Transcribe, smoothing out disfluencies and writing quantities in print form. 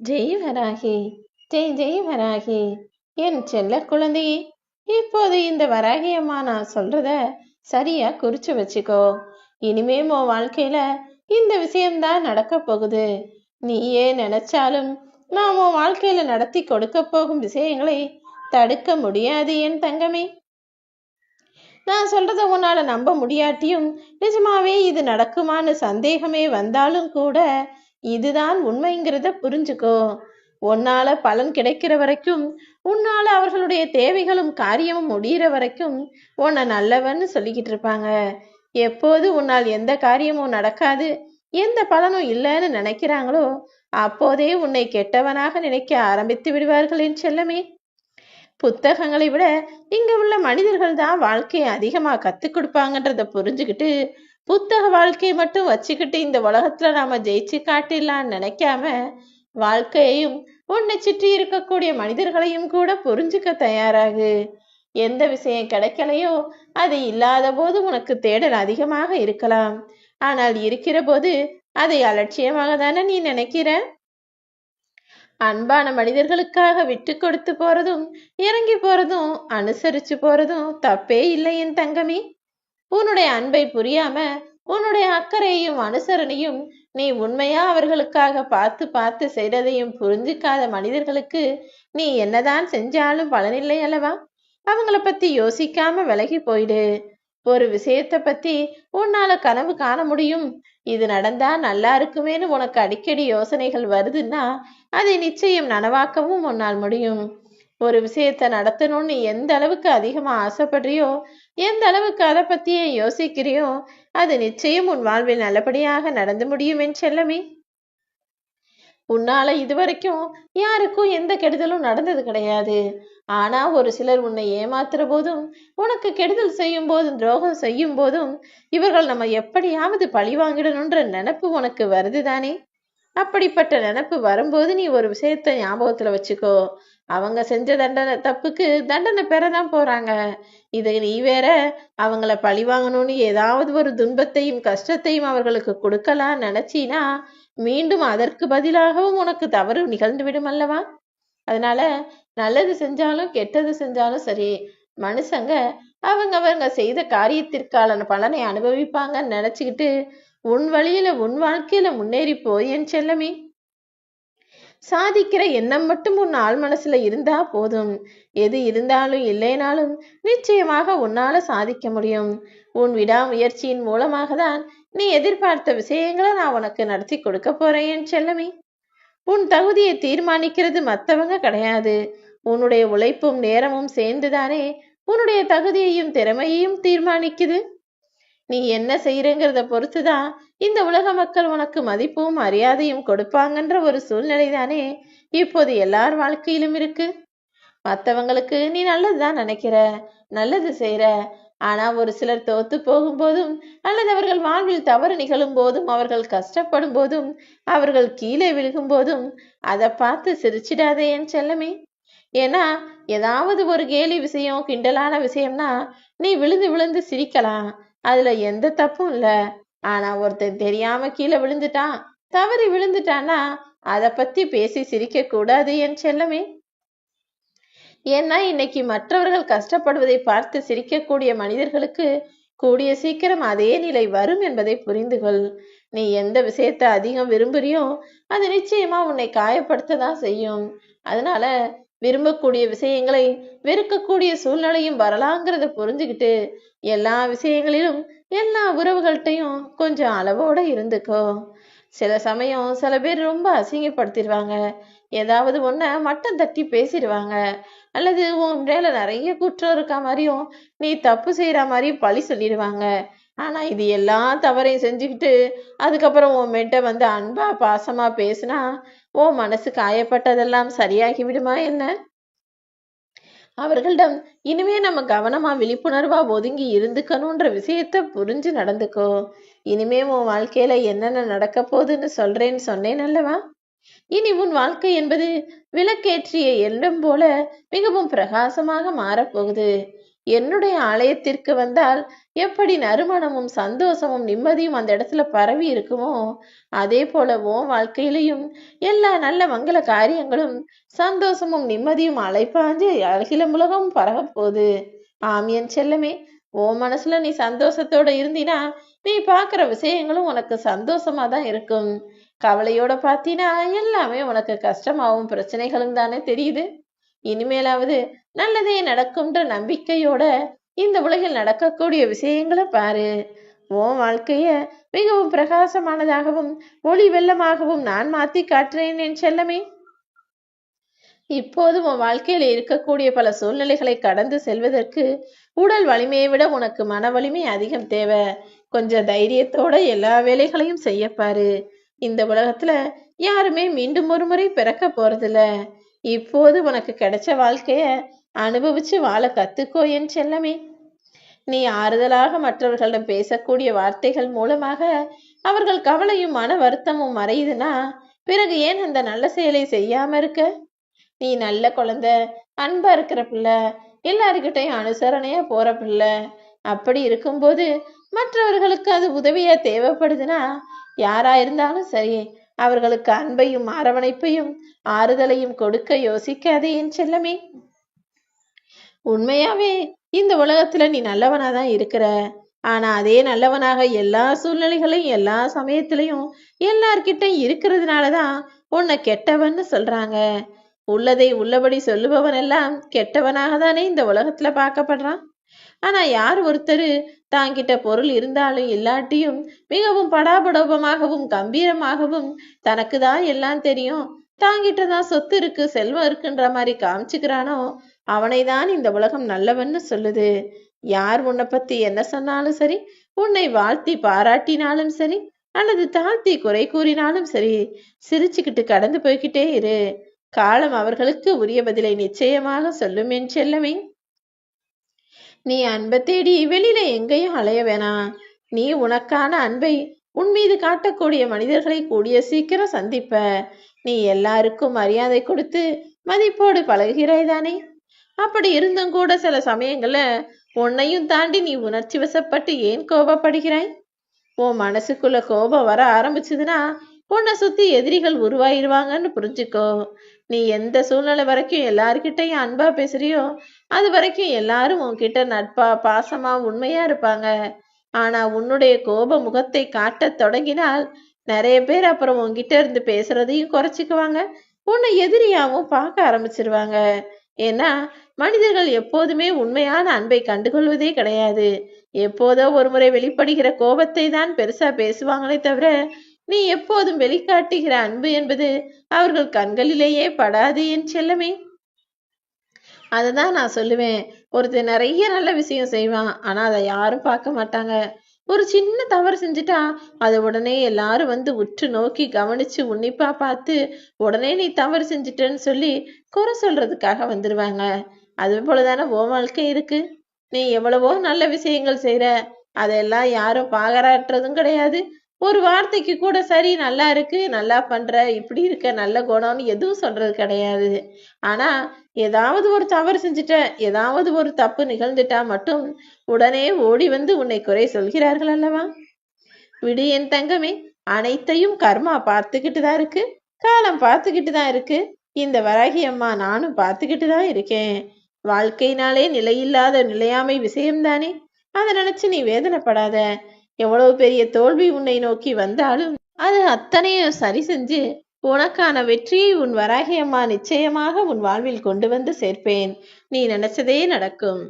ஜெய் வராகி, ஜெய் ஜெய் வராகி, என் செல்ல குழந்தையே. இப்போது இந்த வராகி அம்மா நான் சொல்றத சரியா குறிச்சு வச்சுக்கோ. இனிமே உன் வாழ்க்கையில இந்த விஷயம்தான் நடக்க போகுது. நீயே நினைச்சாலும் நான் உன் வாழ்க்கையில நடத்தி கொடுக்க போகும் விஷயங்களை தடுக்க முடியாது என் தங்கமே. நான் சொல்றத உன்னால நம்ப முடியாட்டியும் நிஜமாவே இது நடக்குமான்னு சந்தேகமே வந்தாலும் கூட இதுதான் உண்மைங்கிறத புரிஞ்சுக்கோ. உன்னால பலன் கிடைக்கிற வரைக்கும், உன்னால அவர்களுடைய தேவைகளும் காரியமும் முடிகிற வரைக்கும் உன்னை நல்லவன்னு சொல்லிக்கிட்டு இருப்பாங்க. எப்போது உன்னால் எந்த காரியமும் நடக்காது, எந்த பலனும் இல்லைன்னு நினைக்கிறாங்களோ அப்போதே உன்னை கெட்டவனாக நினைக்க ஆரம்பித்து விடுவார்கள் என் செல்லமே. புத்தகங்களை விட இங்க உள்ள மனிதர்கள் தான் வாழ்க்கையை அதிகமா கத்துக் கொடுப்பாங்கன்றத புரிஞ்சுக்கிட்டு, புத்தக வாழ்க்கையை மட்டும் வச்சுக்கிட்டு இந்த உலகத்துல நாம ஜெயிச்சு காட்டிடலான்னு நினைக்காம, வாழ்க்கையையும் உன்னை சுற்றி இருக்கக்கூடிய மனிதர்களையும் கூட புரிஞ்சுக்க தயாராகு. எந்த விஷயம் கிடைக்கலையோ அது இல்லாத போது உனக்கு தேடல் அதிகமாக இருக்கலாம். ஆனால் இருக்கிற போது அதை அலட்சியமாக தானே நீ நினைக்கிற. அன்பான மனிதர்களுக்காக விட்டு கொடுத்து போறதும் இறங்கி போறதும் அனுசரிச்சு போறதும் தப்பே இல்லை என் தங்கமே. உன்னுடைய அன்பை புரியாம உன்னுடைய அக்கறையையும் அனுசரணையும் நீ உண்மையா அவர்களுக்காக பார்த்து பார்த்து செய்ததையும் புரிஞ்சுக்காத மனிதர்களுக்கு நீ என்னதான் செஞ்சாலும் பலனில்லை அல்லவா. அவங்கள பத்தி யோசிக்காம விலகி போயிடு. ஒரு விஷயத்த பத்தி உன்னால கனவு காண முடியும், இது நடந்தா நல்லா இருக்குமேனு உனக்கு அடிக்கடி யோசனைகள் வருதுன்னா அதை நிச்சயம் நனவாக்கவும் உன்னால் முடியும். ஒரு விஷயத்த நடத்தணும்னு எந்த அளவுக்கு அதிகமா ஆசைப்படுறியோ, எந்த அளவுக்கு அதை பத்தியே யோசிக்கிறியோ, அது நிச்சயம் உன் வாழ்வில் நல்லபடியாக நடந்து முடியும் என் செல்லமே. உன்னால இதுவரைக்கும் யாருக்கும் எந்த கெடுதலும் நடந்தது கிடையாது. ஆனா ஒரு சிலர் உன்னை ஏமாத்துற போதும், உனக்கு கெடுதல் செய்யும் போதும், துரோகம் செய்யும் போதும், இவர்கள் நம்ம எப்படியாவது பழி வாங்கிடணும்ன்ற நினைப்பு உனக்கு வருதுதானே. அப்படிப்பட்ட நினைப்பு வரும்போது நீ ஒரு விஷயத்த ஞாபகத்துல வச்சுக்கோ. அவங்க செஞ்ச தப்புக்கு தண்டனை பெறதான் போறாங்க. இதை நீ வேற அவங்கள பழி வாங்கணும்னு ஏதாவது ஒரு துன்பத்தையும் கஷ்டத்தையும் அவர்களுக்கு கொடுக்கலாம் நினைச்சினா மீண்டும் அதற்கு பதிலாகவும் உனக்கு தவறு நிகழ்ந்து விடும் அல்லவா. அதனால நல்லது செஞ்சாலும் கெட்டது செஞ்சாலும் சரி, மனுஷங்க அவங்க செய்த காரியத்திற்கான பலனை அனுபவிப்பாங்கன்னு நினைச்சுக்கிட்டு உன் வழியில உன் வாழ்க்கையில முன்னேறி போய் என் செல்லமே. சாதிக்கிற எண்ணம் மட்டும் உன் ஆள் மனசுல இருந்தா போதும். எது இருந்தாலும் இல்லைனாலும் நிச்சயமாக உன்னால சாதிக்க முடியும். உன் விடாமுயற்சியின் மூலமாக தான் நீ எதிர்பார்த்த விஷயங்களை நான் உனக்கு நடத்தி கொடுக்க போறேன் என் செல்லமே. உன் தகுதியை தீர்மானிக்கிறது மற்றவங்க கிடையாது. உன்னுடைய உழைப்பும் நேரமும் சேர்ந்துதானே உன்னுடைய தகுதியையும் திறமையையும் தீர்மானிக்குது. நீ என்ன செய்யறங்கிறத பொறுத்துதான் இந்த உலக மக்கள் உனக்கு மதிப்பும் மரியாதையும் கொடுப்பாங்கன்ற ஒரு சூழ்நிலை தானே இப்போது எல்லார் வாழ்க்கையிலும் இருக்கு. மற்றவங்களுக்கு நீ நல்லதுதான் நினைக்கிற, நல்லது செய்யற. ஆனா ஒரு சிலர் தோத்து போகும்போதும் அல்லது அவர்கள் வாழ்வில் தவறு நிகழும் போதும், அவர்கள் கஷ்டப்படும் போதும், அவர்கள் கீழே விழுகும் போதும் அதை பார்த்து சிரிச்சிடாதே என் செல்லமே. ஏன்னா ஏதாவது ஒரு கேலி விஷயம் கிண்டலான விஷயம்னா நீ விழுந்து விழுந்து சிரிக்கலாம், அதுல எந்த தப்பும் இல்ல. ஆனா ஒருத்தன் தெரியாம கீழே விழுந்துட்டான், தவறி விழுந்துட்டான்னா அதை பத்தி பேசி சிரிக்க கூடாது என் செல்லமே. ஏன்னா இன்னைக்கு மற்றவர்கள் கஷ்டப்படுவதை பார்த்து சிரிக்கக்கூடிய மனிதர்களுக்கு கூடிய சீக்கிரம் அதே நிலை வரும் என்பதை புரிந்து கொள். நீ எந்த விஷயத்த அதிகம் விரும்புறியோ அது நிச்சயமா உன்னை காயப்படுத்ததான் செய்யும். அதனால விரும்பக்கூடிய விஷயங்களை வெறுக்கக்கூடிய சூழ்நிலையும் வரலாங்கிறத புரிஞ்சுக்கிட்டு எல்லா விஷயங்களிலும் எல்லா உறவுகள்கிட்டையும் கொஞ்சம் அளவோட இருந்துக்கோ. சில சமயம் சில பேர் ரொம்ப அசிங்கப்படுத்திடுவாங்க, ஏதாவது ஒன்ன மட்டம் தட்டி பேசிடுவாங்க, அல்லது உன் மேல நிறைய குற்றம் இருக்க மாதிரியும் நீ தப்பு செய்யற மாதிரியும் பழி சொல்லிடுவாங்க. ஆனா இது எல்லா தவறையும் செஞ்சுக்கிட்டு அதுக்கப்புறம் உன் மேட்ட வந்து அன்பா பாசமா பேசினா உன் மனசு காயப்பட்டதெல்லாம் சரியாகி விடுமா என்ன. அவர்களிடம் இனிமே நம்ம கவனமா விழிப்புணர்வா ஒதுங்கி இருந்துக்கணும்ன்ற விஷயத்த புரிஞ்சு நடந்துக்கோ. இனிமே உன் வாழ்க்கையில என்னென்ன நடக்க போகுதுன்னு சொல்றேன்னு சொன்னேன் அல்லவா. இனி உன் வாழ்க்கை என்பது விளக்கேற்றிய எண்ணம் போல மிகவும் பிரகாசமாக மாறப்போகுது. என்னுடைய ஆலயத்திற்கு வந்தால் எப்படி நறுமணமும் சந்தோஷமும் நிம்மதியும் அந்த இடத்துல பரவி இருக்குமோ, அதே போல உன் வாழ்க்கையிலையும் எல்லா நல்ல மங்கள காரியங்களும் சந்தோஷமும் நிம்மதியும் அலைப்பாஞ்சு அகிலம் உலகம் பரவ போகுது. ஆம் என் செல்லமே, உன் மனசுல நீ சந்தோஷத்தோட இருந்தினா நீ பாக்குற விஷயங்களும் உனக்கு சந்தோஷமா தான் இருக்கும். கவலையோட பாத்தீனா எல்லாமே உனக்கு கஷ்டமாவும் பிரச்சனைகளும் தானே தெரியுது. இனிமேலாவது நல்லதே நடக்கும்ன்ற நம்பிக்கையோட இந்த உலகில் நடக்கக்கூடிய விஷயங்களை பாரு. உன் வாழ்க்கைய மிகவும் பிரகாசமானதாகவும் ஒளி வெள்ளமாகவும் நான் மாத்தி காட்டுறேன் என் செல்லமே. இப்போது உன் வாழ்க்கையில இருக்கக்கூடிய பல சூழ்நிலைகளை கடந்து செல்வதற்கு உடல் வலிமையை விட உனக்கு மன வலிமை அதிகம் தேவை. கொஞ்சம் தைரியத்தோட எல்லா வேலைகளையும் செய்யப்பாரு. இந்த உலகத்துல யாருமே மீண்டும் ஒரு முறை பிறக்க போறதில்ல. இப்போது உனக்கு கிடைச்ச வாழ்க்கைய அனுபவிச்சு வாழ கத்துக்கோ என் செல்லமே. நீ ஆறுதலாக மற்றவர்களிடம் பேசக்கூடிய வார்த்தைகள் மூலமாக அவர்கள் கவலையும் மன வருத்தமும் மறையுதுன்னா பிறகு ஏன் அந்த நல்ல செயலை செய்யாம இருக்க? நீ நல்ல குழந்தை, அன்பா இருக்கிற பிள்ளை, எல்லாருக்கிட்டையும் அனுசரணையா போற பிள்ளை. அப்படி இருக்கும்போது மற்றவர்களுக்கு அது உதவியா தேவைப்படுதுன்னா யாரா இருந்தாலும் சரி, அவர்களுக்கு அன்பையும் அரவணைப்பையும் ஆறுதலையும் கொடுக்க யோசிக்காதே என் செல்லமே. உண்மையாவே இந்த உலகத்துல நீ நல்லவனாதான் இருக்கிற. ஆனா அதே நல்லவனாக எல்லா சூழ்நிலைகளையும் எல்லா சமயத்திலையும் எல்லார்கிட்ட இருக்கிறதுனாலதான் உன்னை கெட்டவன்னு சொல்றாங்க. உள்ளதை உள்ளபடி சொல்லுபவன் எல்லாம் கெட்டவனாக தானே இந்த உலகத்துல பார்க்கப்படுறான். ஆனா யார் ஒருத்தர் தாங்கிட்ட பொருள் இருந்தாலும் இல்லாட்டியும் மிகவும் படாபடோபமாகவும் கம்பீரமாகவும் தனக்கு தான் எல்லாம் தெரியும், தாங்கிட்டதான் சொத்து இருக்கு செல்வம் இருக்குன்ற மாதிரி காமிச்சுக்கிறானோ அவனை தான் இந்த உலகம் நல்லவன்னு சொல்லுது. யார் உன்னை பத்தி என்ன சொன்னாலும் சரி, உன்னை வாழ்த்தி பாராட்டினாலும் சரி அல்லது தாழ்த்தி குறை கூறினாலும் சரி, சிரிச்சுக்கிட்டு கடந்து போய்கிட்டே இரு. காலம் அவர்களுக்கு உரிய பதிலை நிச்சயமாக சொல்லும் என் செல்லமே. நீ அன்பை தேடி வெளியில எங்கேயும் அலைய வேணாம். நீ உனக்கான அன்பை உன் மீது காட்டக்கூடிய மனிதர்களை கூடிய சீக்கிரம் சந்திப்ப. நீ எல்லாருக்கும் மரியாதை கொடுத்து மதிப்போடு பழகுகிறாய் தானே. அப்படி இருந்தும் கூட சில சமயங்கள்ல உன்னையும் தாண்டி நீ உணர்ச்சி வசப்பட்டு ஏன் கோபப்படுகிறாய்? உன் மனசுக்குள்ள கோபம் வர ஆரம்பிச்சதுன்னா உன்னை சுத்தி எதிரிகள் உருவாயிருவாங்கன்னு புரிஞ்சுக்கோ. நீ எந்த சூழ்நிலை வரைக்கும் எல்லார்கிட்டையும் அன்பா பேசுறியோ அது வரைக்கும் எல்லாரும் உன்கிட்ட நட்பா பாசமா உண்மையா இருப்பாங்க. ஆனா உன்னுடைய கோப முகத்தை காட்ட தொடங்கினால் நிறைய பேர் அப்புறம் உன்கிட்ட இருந்து பேசுறதையும் குறைச்சிக்குவாங்க, உன்னை எதிரியாவும் பார்க்க ஆரம்பிச்சிருவாங்க. ஏன்னா மனிதர்கள் எப்போதுமே உண்மையான அன்பை கண்டுகொள்வதே கிடையாது. எப்போதோ ஒரு முறை வெளிப்படுகிற கோபத்தை தான் பெருசா பேசுவாங்களே தவிர நீ எப்போதும் வெளிக்காட்டுகிற அன்பு என்பது அவர்கள் கண்களிலேயே படாது என் செல்லமே. அததான் நான் சொல்லுவேன். ஒருத்தர் நிறைய நல்ல விஷயம் செய்வான், ஆனா அதை யாரும் பார்க்க மாட்டாங்க. ஒரு சின்ன தவறு செஞ்சுட்டா அதை உடனே எல்லாரும் வந்து உற்று நோக்கி கவனிச்சு உன்னிப்பா பார்த்து உடனே நீ தவறு செஞ்சுட்டேன்னு சொல்லி குறை சொல்றதுக்காக வந்துருவாங்க. அது போலதானே உன் வாழ்க்கை இருக்கு. நீ எவ்வளவோ நல்ல விஷயங்கள் செய்யற, அதெல்லாம் யாரும் பாராட்டுறதும் கிடையாது. ஒரு வார்த்தைக்கு கூட சரி நல்லா இருக்கு, நல்லா பண்ற, இப்படி இருக்க, நல்ல குணம்னு எதுவும் சொல்றது கிடையாது. ஆனா ஏதாவது ஒரு தவறு செஞ்சுட்ட, ஏதாவது ஒரு தப்பு நிகழ்ந்துட்டா மட்டும் உடனே ஓடி வந்து உன்னை குறை சொல்கிறார்கள் அல்லவா? விடு என் தங்கமே, அனைத்தையும் கர்மா பார்த்துக்கிட்டு தான் இருக்கு, காலம் பார்த்துக்கிட்டு தான் இருக்கு. இந்த வராகி அம்மா நானும் பார்த்துக்கிட்டு தான் இருக்கேன். வாழ்க்கையினாலே நிலையில்லாத நிலையாமை விஷயம்தானே. அதை நினைச்சு நீ வேதனைப்படாத. எவ்வளவு பெரிய தோல்வி உன்னை நோக்கி வந்தாலும் அது அத்தனையும் சரி செஞ்சு உனக்கான வெற்றியை உன் வராகி அம்மா நிச்சயமாக உன் வாழ்வில் கொண்டு வந்து சேர்ப்பேன். நீ நினைச்சதே நடக்கும்.